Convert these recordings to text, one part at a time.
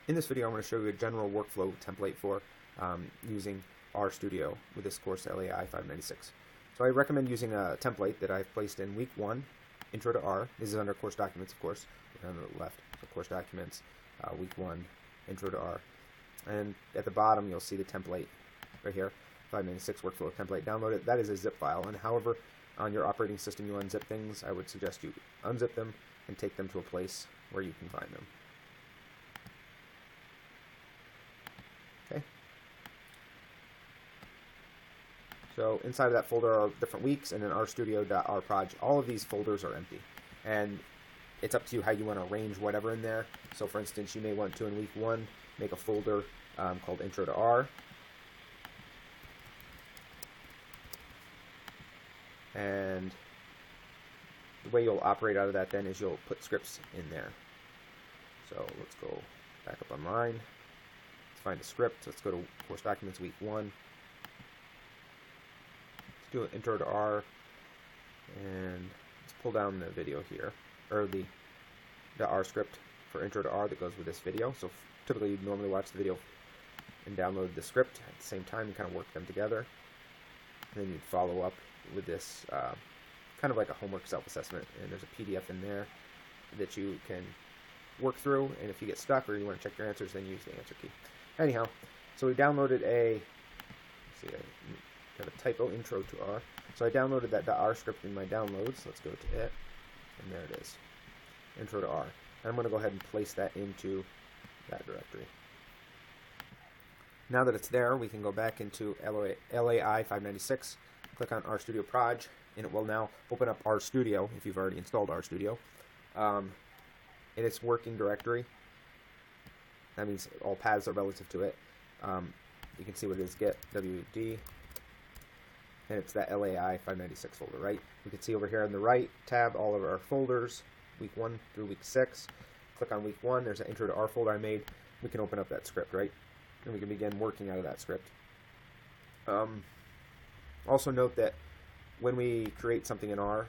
In this video, I'm going to show you a general workflow template for using RStudio with this course LAI 596. So I recommend using a template that I've placed in week 1, Intro to R. This is under course documents, of course, on the left. So course documents, week 1, Intro to R. And at the bottom, you'll see the template right here, 596 workflow template. Download it. That is a zip file. And however on your operating system you unzip things, I would suggest you unzip them and take them to a place where you can find them. Okay. So inside of that folder are different weeks and then RStudio.rproj. All of these folders are empty. And it's up to you how you want to arrange whatever in there. So for instance, you may want to, in week 1, make a folder called Intro to R. And the way you'll operate out of that then is you'll put scripts in there. So let's go back up online. Let's find a script. Let's go to course documents week 1. Let's do an Intro to R. And let's pull down the video here, or the R script for Intro to R that goes with this video. So typically you'd normally watch the video and download the script at the same time and kind of work them together. And then you'd follow up with this kind of like a homework self-assessment, and there's a PDF in there that you can work through, and if you get stuck or you want to check your answers, then use the answer key. Anyhow, so we downloaded a, let's see, I have a typo, Intro to R. So I downloaded that .R script in my downloads. Let's go to it, and there it is, Intro to R. And I'm going to go ahead and place that into that directory. Now that it's there, we can go back into LAI 596, click on RStudio Proj, and it will now open up RStudio if you've already installed RStudio in its working directory. That means all paths are relative to it. You can see what it is, get WD, and it's that LAI 596 folder, right? You can see over here on the right tab all of our folders, week 1 through week 6. Click on week 1, there's an Intro to R folder I made. We can open up that script, right? And we can begin working out of that script. Also note that when we create something in R,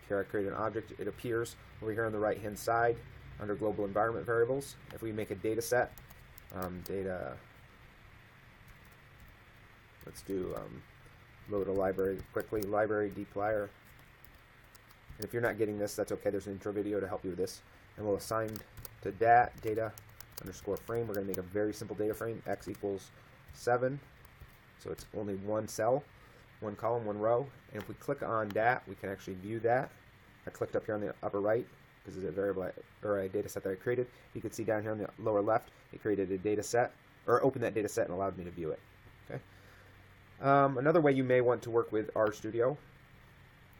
here I create an object, it appears over here on the right hand side under global environment variables. If we make a data set, let's do load a library quickly, library dplyr. And if you're not getting this, that's okay, there's an intro video to help you with this. And we'll assign to data underscore frame. We're going to make a very simple data frame, x equals 7. So it's only one cell, one column, one row. And if we click on dat, we can actually view that. I clicked up here on the upper right because it's a variable or a data set that I created. You can see down here on the lower left, it created a data set, or opened that data set and allowed me to view it. Okay. Another way you may want to work with RStudio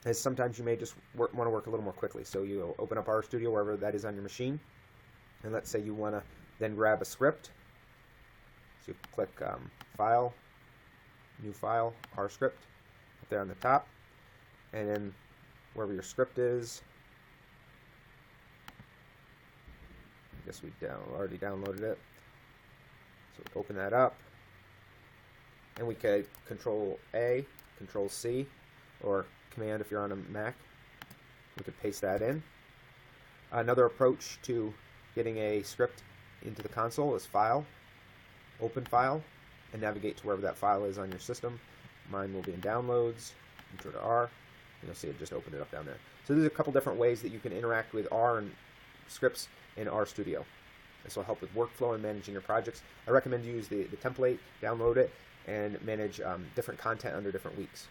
is sometimes you may just want to work a little more quickly. So you open up RStudio wherever that is on your machine, and let's say you want to then grab a script. So you click File, New File, RScript, up there on the top, and then wherever your script is, I guess we already downloaded it. So we open that up, and we could Control A, Control C, or Command if you're on a Mac. We could paste that in. Another approach to getting a script into the console is File, Open File, and navigate to wherever that file is on your system. Mine will be in Downloads, Intro to R, and you'll see it just opened it up down there. So there's a couple different ways that you can interact with R and scripts in RStudio. This will help with workflow and managing your projects. I recommend you use the template, download it, and manage different content under different weeks.